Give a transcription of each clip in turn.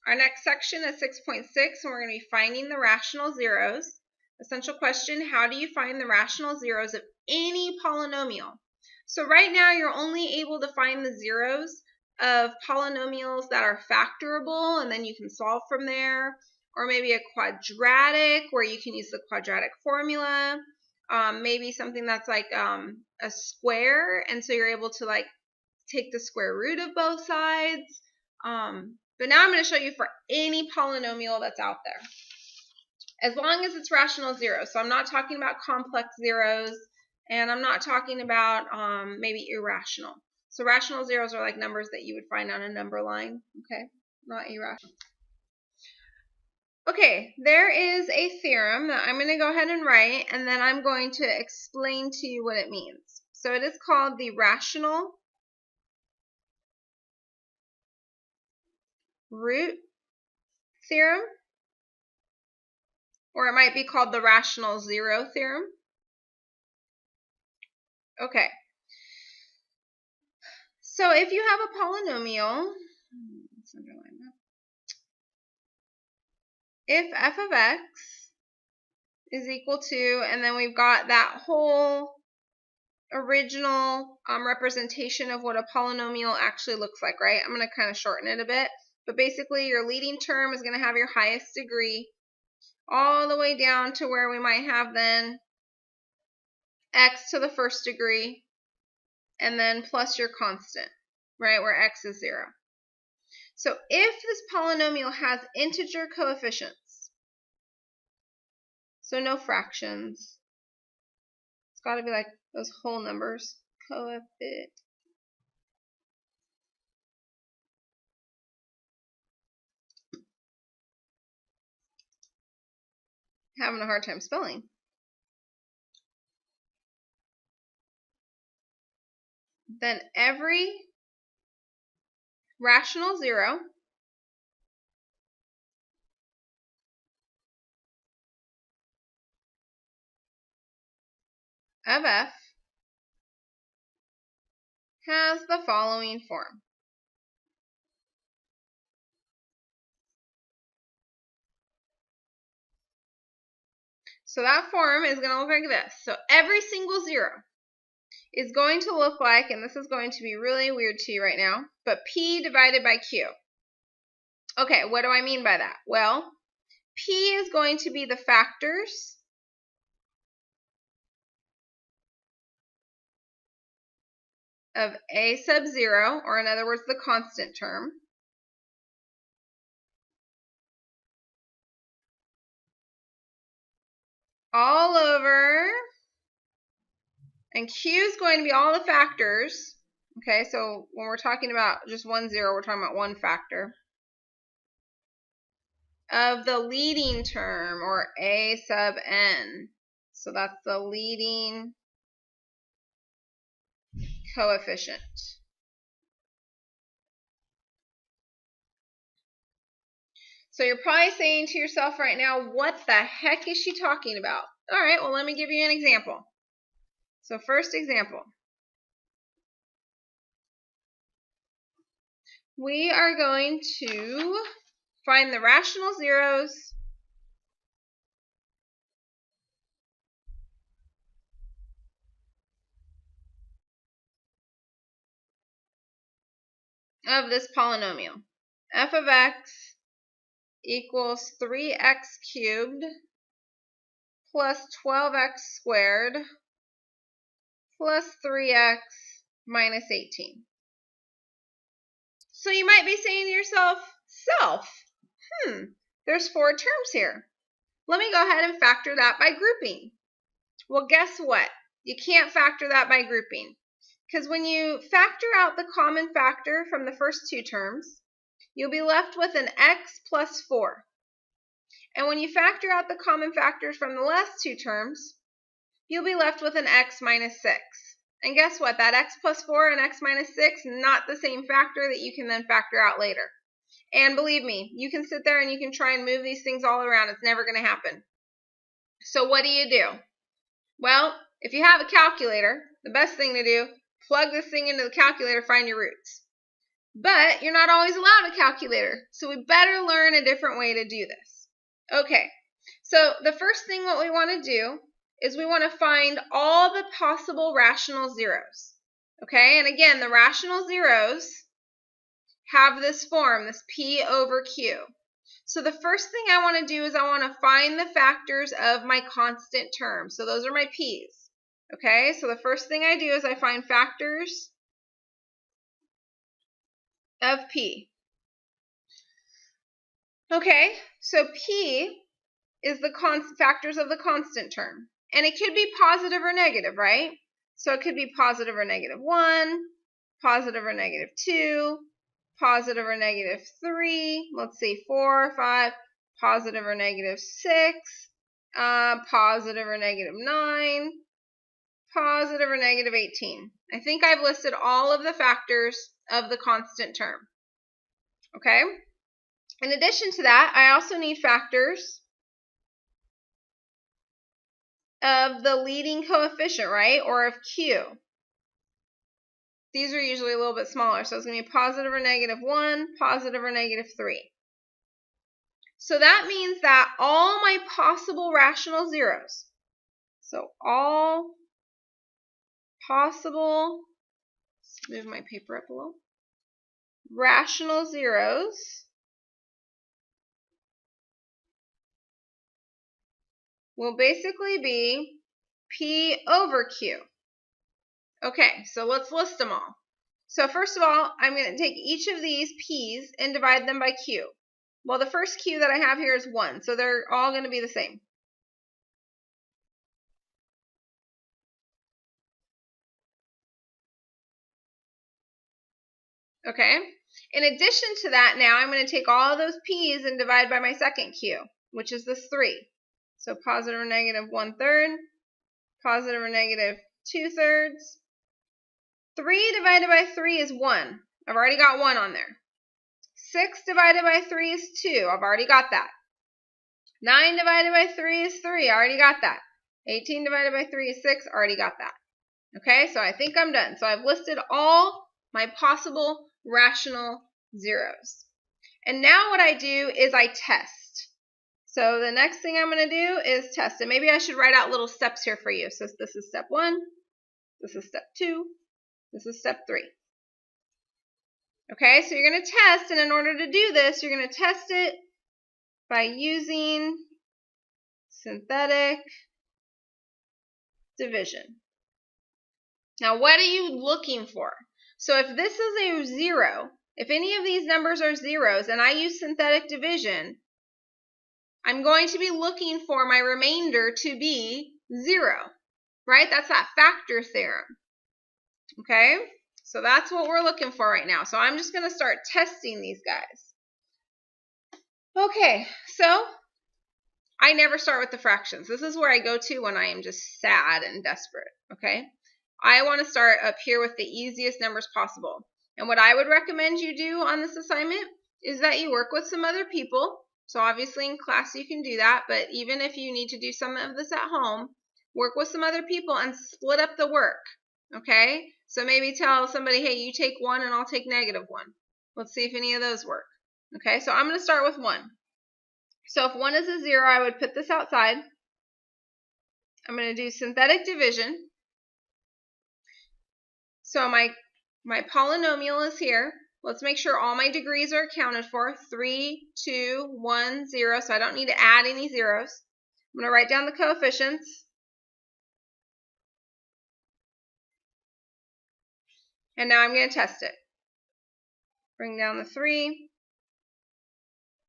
Our next section is 6.6, and we're going to be finding the rational zeros. Essential question, how do you find the rational zeros of any polynomial? So right now you're only able to find the zeros of polynomials that are factorable, and then you can solve from there, or maybe a quadratic where you can use the quadratic formula, maybe something that's like a square, and so you're able to like take the square root of both sides. But now I'm going to show you for any polynomial that's out there, as long as it's rational zeros. So I'm not talking about complex zeros, and I'm not talking about maybe irrational. So rational zeros are like numbers that you would find on a number line, okay? Not irrational. Okay, there is a theorem that I'm going to go ahead and write, and then I'm going to explain to you what it means. So it is called the rational root theorem, or it might be called the rational zero theorem. Okay. So if you have a polynomial, let's underline that. If f of x is equal to, and then we've got that whole original representation of what a polynomial actually looks like, right? I'm going to kind of shorten it a bit. But basically, your leading term is going to have your highest degree all the way down to where we might have then x to the first degree, and then plus your constant, right, where x is 0. So if this polynomial has integer coefficients, so no fractions, it's got to be like those whole numbers, coefficient. Having a hard time spelling. Then every rational zero of f has the following form. So that form is going to look like this. So every single zero is going to look like, and this is going to be really weird to you right now, but p divided by q. Okay, what do I mean by that? Well, p is going to be the factors of a sub 0, or in other words, the constant term, all over, and q is going to be all the factors. Okay, so when we're talking about just 1, 0, we're talking about one factor of the leading term, or a sub n. So that's the leading coefficient. So you're probably saying to yourself right now, what the heck is she talking about? All right, well, let me give you an example. So first example. We are going to find the rational zeros of this polynomial. F of x equals 3x cubed plus 12x squared plus 3x minus 18. So you might be saying to yourself, there's 4 terms here. Let me go ahead and factor that by grouping. Well, guess what? You can't factor that by grouping, because when you factor out the common factor from the first 2 terms, you'll be left with an x plus 4. And when you factor out the common factors from the last 2 terms, you'll be left with an x minus 6. And guess what? That x plus 4 and x minus 6, not the same factor that you can then factor out later. And believe me, you can sit there and you can try and move these things all around. It's never going to happen. So what do? Well, if you have a calculator, the best thing to do, plug this thing into the calculator, find your roots. But you're not always allowed a calculator, so we better learn a different way to do this. Okay, so the first thing what we want to do is we want to find all the possible rational zeros. Okay, and again, the rational zeros have this form, this P over Q. So the first thing I want to do is I want to find the factors of my constant term. So those are my P's. Okay, so the first thing I do is I find factors of P. Okay, so P is the factors of the constant term. And it could be positive or negative, right? So it could be positive or negative 1, positive or negative 2, positive or negative 3, let's see, 4, 5, positive or negative 6, positive or negative 9, positive or negative 18. I think I've listed all of the factors of the constant term. Okay? In addition to that, I also need factors of the leading coefficient, right? Or of Q. These are usually a little bit smaller, so it's going to be positive or negative 1, positive or negative 3. So that means that all my possible rational zeros, so all possible, let's move my paper up a little, rational zeros will basically be P over Q. Okay, so let's list them all. So first of all, I'm going to take each of these P's and divide them by Q. Well, the first Q that I have here is 1, so they're all going to be the same. Okay, in addition to that, now I'm going to take all of those P's and divide by my second Q, which is this 3. So positive or negative 1/3, positive or negative 2/3. 3 divided by 3 is 1. I've already got 1 on there. 6 divided by 3 is 2. I've already got that. 9 divided by 3 is 3. I already got that. 18 divided by 3 is 6. Already got that. Okay, so I think I'm done. So I've listed all my possible rational zeros. And now what I do is I test. So the next thing I'm going to do is test. And maybe I should write out little steps here for you. So this is step 1. This is step 2. This is step 3. Okay, so you're going to test. And in order to do this, you're going to test it by using synthetic division. Now, what are you looking for? So if this is a 0, if any of these numbers are zeros and I use synthetic division, I'm going to be looking for my remainder to be 0, right? That's that factor theorem. Okay, so that's what we're looking for right now. So I'm just going to start testing these guys. Okay, so I never start with the fractions. This is where I go to when I am just sad and desperate, okay? I want to start up here with the easiest numbers possible. And what I would recommend you do on this assignment is that you work with some other people. So obviously in class you can do that, but even if you need to do some of this at home, work with some other people and split up the work, okay? So maybe tell somebody, hey, you take 1 and I'll take -1. Let's see if any of those work. Okay, so I'm going to start with 1. So if 1 is a 0, I would put this outside. I'm going to do synthetic division. So my polynomial is here. Let's make sure all my degrees are accounted for. 3, 2, 1, 0. So I don't need to add any zeros. I'm going to write down the coefficients. And now I'm going to test it. Bring down the 3.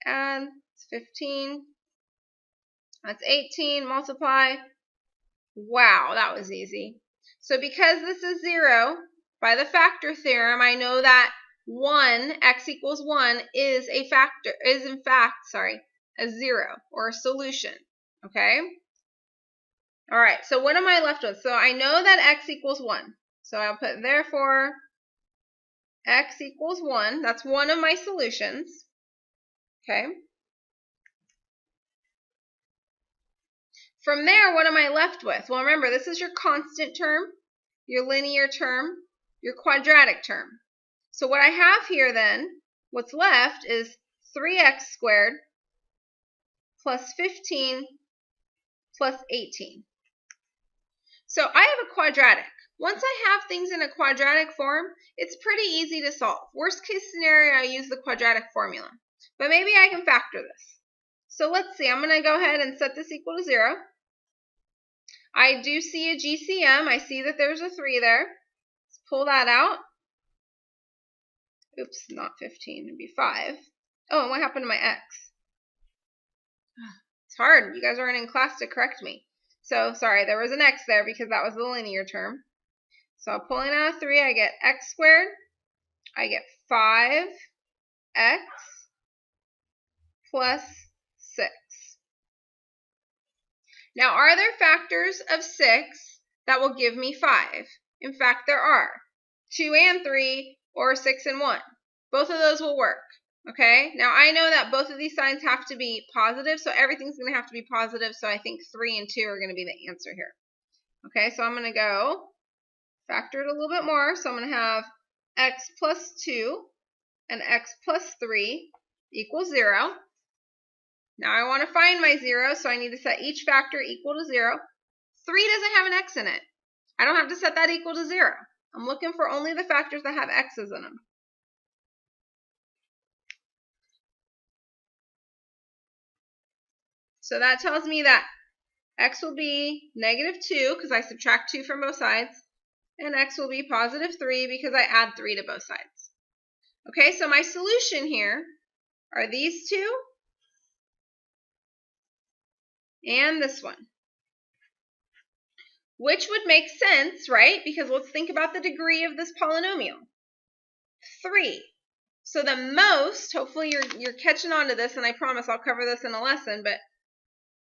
Add. It's 15. That's 18. Multiply. Wow, that was easy. So because this is 0, by the factor theorem, I know that 1, x equals 1, is in fact a 0 or a solution. Okay? All right, so what am I left with? So I know that x equals 1. So I'll put therefore x equals 1. That's one of my solutions. Okay? From there, what am I left with? Well, remember, this is your constant term, your linear term, your quadratic term. So what I have here then, what's left is 3x squared plus 15 plus 18. So I have a quadratic. Once I have things in a quadratic form, it's pretty easy to solve. Worst case scenario, I use the quadratic formula. But maybe I can factor this. So let's see, I'm going to go ahead and set this equal to 0. I do see a GCM. I see that there's a 3 there. Let's pull that out. Oops, not 15, it'd be 5. Oh, and what happened to my x? It's hard. You guys aren't in class to correct me. So, sorry, there was an x there because that was the linear term. So, pulling out a 3, I get x squared. I get 5x plus 6. Now, are there factors of 6 that will give me 5? In fact, there are. 2 and 3 or 6 and 1. Both of those will work. Okay, now I know that both of these signs have to be positive, so everything's going to have to be positive, so I think 3 and 2 are going to be the answer here. Okay, so I'm going to go factor it a little bit more, so I'm going to have x plus 2 and x plus 3 equals 0. Now I want to find my 0, so I need to set each factor equal to 0. 3 doesn't have an x in it. I don't have to set that equal to 0. I'm looking for only the factors that have x's in them. So that tells me that x will be negative 2 because I subtract 2 from both sides, and x will be positive 3 because I add 3 to both sides. Okay, so my solution here are these two and this one, which would make sense, right? Because let's think about the degree of this polynomial. 3. So the most, hopefully you're catching on to this, and I promise I'll cover this in a lesson, but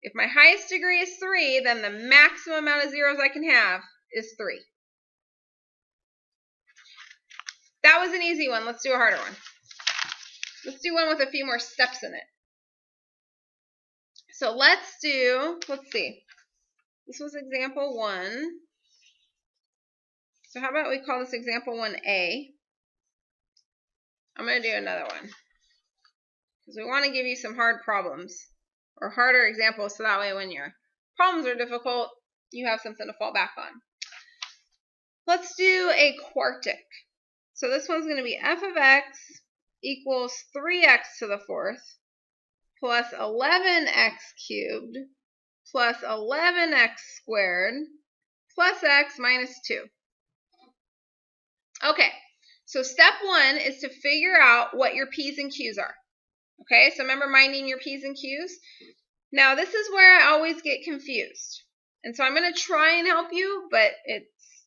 if my highest degree is 3, then the maximum amount of zeros I can have is 3. That was an easy one. Let's do a harder one. Let's do one with a few more steps in it. So let's see. This was example 1. So how about we call this example 1A? I'm going to do another one because we want to give you some hard problems or harder examples, so that way when your problems are difficult, you have something to fall back on. Let's do a quartic. So this one's going to be f of x equals 3x to the 4th plus 11x cubed plus 11x squared plus x minus 2. Okay, so step 1 is to figure out what your p's and q's are. Okay, so remember minding your p's and q's? Now, this is where I always get confused. And so I'm going to try and help you, but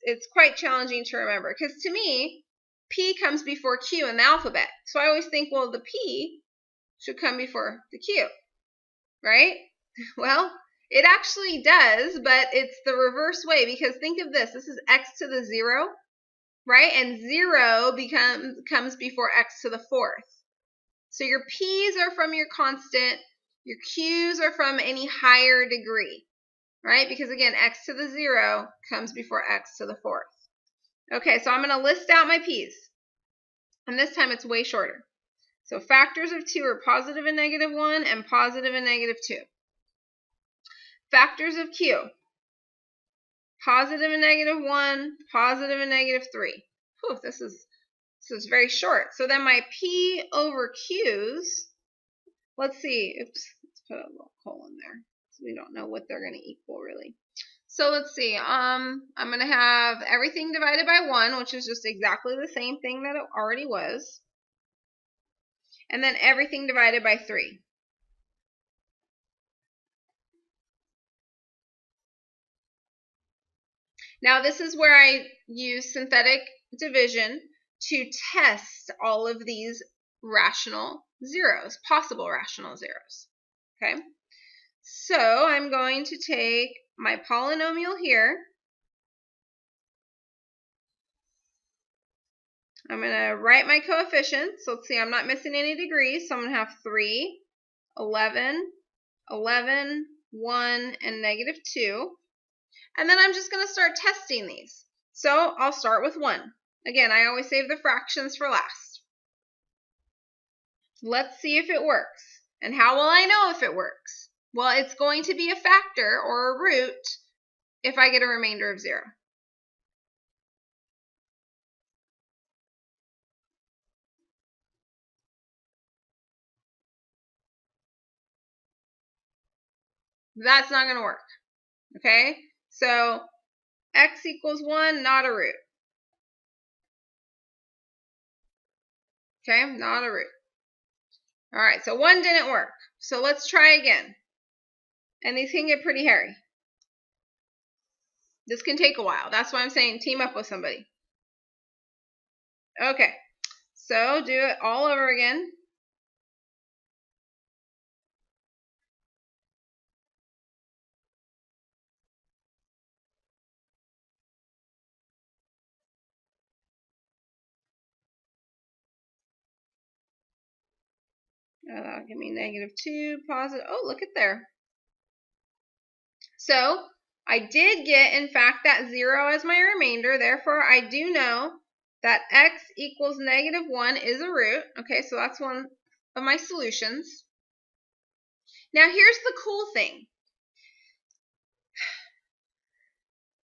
it's quite challenging to remember. Because to me, P comes before Q in the alphabet. So I always think, well, the P should come before the Q, right? Well, it actually does, but it's the reverse way. Because think of this. This is x to the 0, right? And 0 comes before x to the 4th. So your p's are from your constant. Your q's are from any higher degree, right? Because again, x to the 0 comes before x to the 4th. Okay, so I'm going to list out my p's. And this time it's way shorter. So factors of 2 are positive and negative 1 and positive and negative 2. Factors of q, positive and negative 1, positive and negative 3. Whew, this is very short. So then my p over q's, let's see. Oops, let's put a little colon there. So we don't know what they're going to equal really. So let's see. I'm going to have everything divided by 1, which is just exactly the same thing that it already was. And then everything divided by 3. Now this is where I use synthetic division to test all of these rational zeros, possible rational zeros. Okay, so I'm going to take my polynomial here. I'm going to write my coefficients. So let's see, I'm not missing any degrees, so I'm going to have 3, 11, 11, 1, and negative 2. And then I'm just going to start testing these. So I'll start with 1. Again, I always save the fractions for last. Let's see if it works. And how will I know if it works? Well, it's going to be a factor or a root if I get a remainder of 0. That's not going to work. Okay? So x equals 1, not a root. Okay? Not a root. All right, so 1 didn't work. So let's try again. And these can get pretty hairy. This can take a while. That's why I'm saying team up with somebody. Okay, so do it all over again. That'll give me -2, positive. Oh, look at there. So I did get, in fact, that 0 as my remainder. Therefore, I do know that x equals -1 is a root. Okay, so that's one of my solutions. Now, here's the cool thing.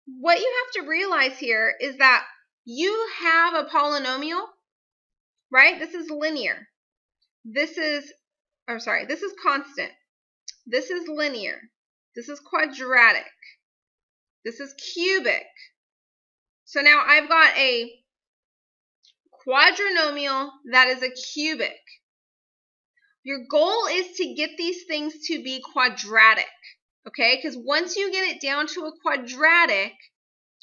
What you have to realize here is that you have a polynomial, right? This is linear. This is constant. This is linear. This is quadratic. This is cubic. So now I've got a quadrinomial that is a cubic. Your goal is to get these things to be quadratic, okay? Because once you get it down to a quadratic,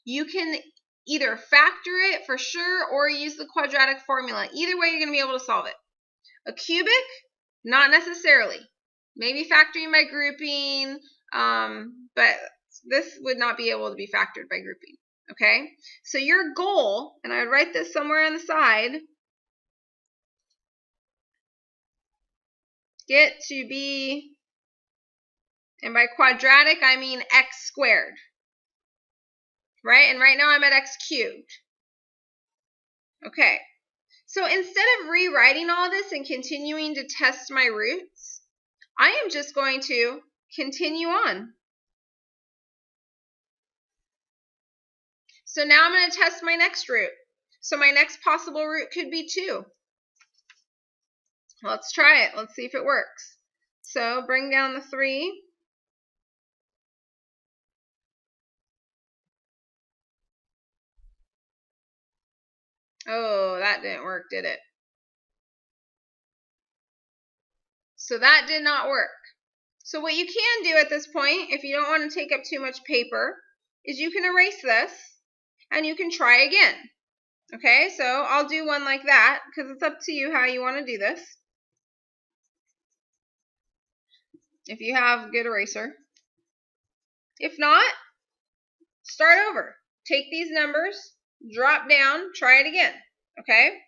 you can either factor it for sure or use the quadratic formula. Either way, you're going to be able to solve it. A cubic, not necessarily. Maybe factoring by grouping, but this would not be able to be factored by grouping, okay? So your goal, and I would write this somewhere on the side, get to be, and by quadratic, I mean x squared, right? And right now I'm at x cubed. Okay, so instead of rewriting all this and continuing to test my roots, I am just going to continue on. So now I'm going to test my next root. So my next possible root could be 2. Let's try it. Let's see if it works. So bring down the 3. Oh, that didn't work, did it? So that did not work. So what you can do at this point, if you don't want to take up too much paper, is you can erase this and you can try again. Okay, so I'll do one like that because it's up to you how you want to do this. If you have a good eraser. If not, start over. Take these numbers, drop down, try it again. Okay?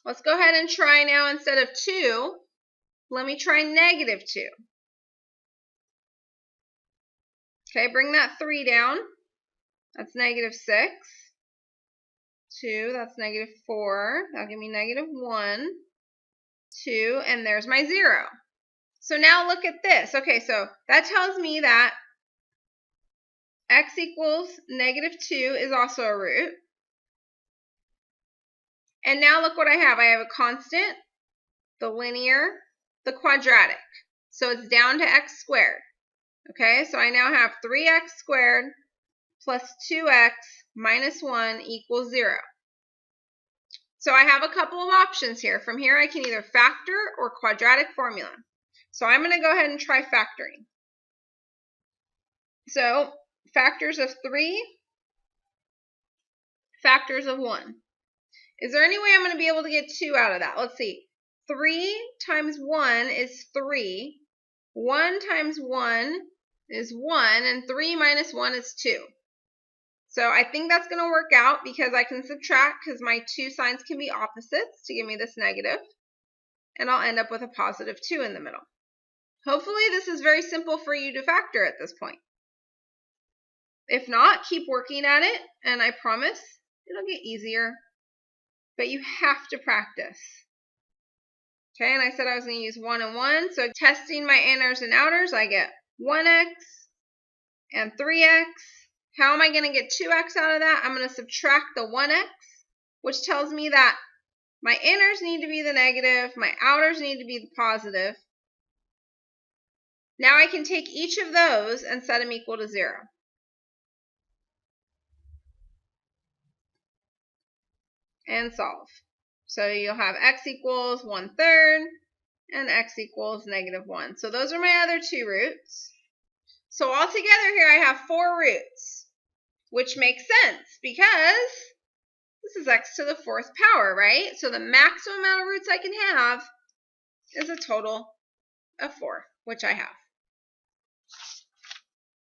Let's go ahead and try now, instead of 2, let me try -2. Okay, bring that 3 down. That's -6. 2, that's -4. That'll give me -1, 2, and there's my 0. So now look at this. Okay, so that tells me that x equals -2 is also a root. And now look what I have. I have a constant, the linear, the quadratic. So it's down to x squared. Okay, so I now have 3x squared plus 2x minus 1 equals 0. So I have a couple of options here. From here, I can either factor or quadratic formula. So I'm going to go ahead and try factoring. So factors of 3, factors of 1. Is there any way I'm going to be able to get 2 out of that? Let's see. 3 times 1 is 3. 1 times 1 is 1. And 3 minus 1 is 2. So I think that's going to work out because I can subtract because my 2 signs can be opposites to give me this negative. And I'll end up with a positive 2 in the middle. Hopefully this is very simple for you to factor at this point. If not, keep working at it, and I promise it'll get easier. But you have to practice. Okay, and I said I was going to use 1 and 1. So testing my inners and outers, I get 1x and 3x. How am I going to get 2x out of that? I'm going to subtract the 1x, which tells me that my inners need to be the negative, my outers need to be the positive. Now I can take each of those and set them equal to 0. And solve. So you'll have x equals 1/3 and x equals -1. So those are my other two roots. So altogether here I have 4 roots, which makes sense because this is x to the 4th power, right? So the maximum amount of roots I can have is a total of 4, which I have.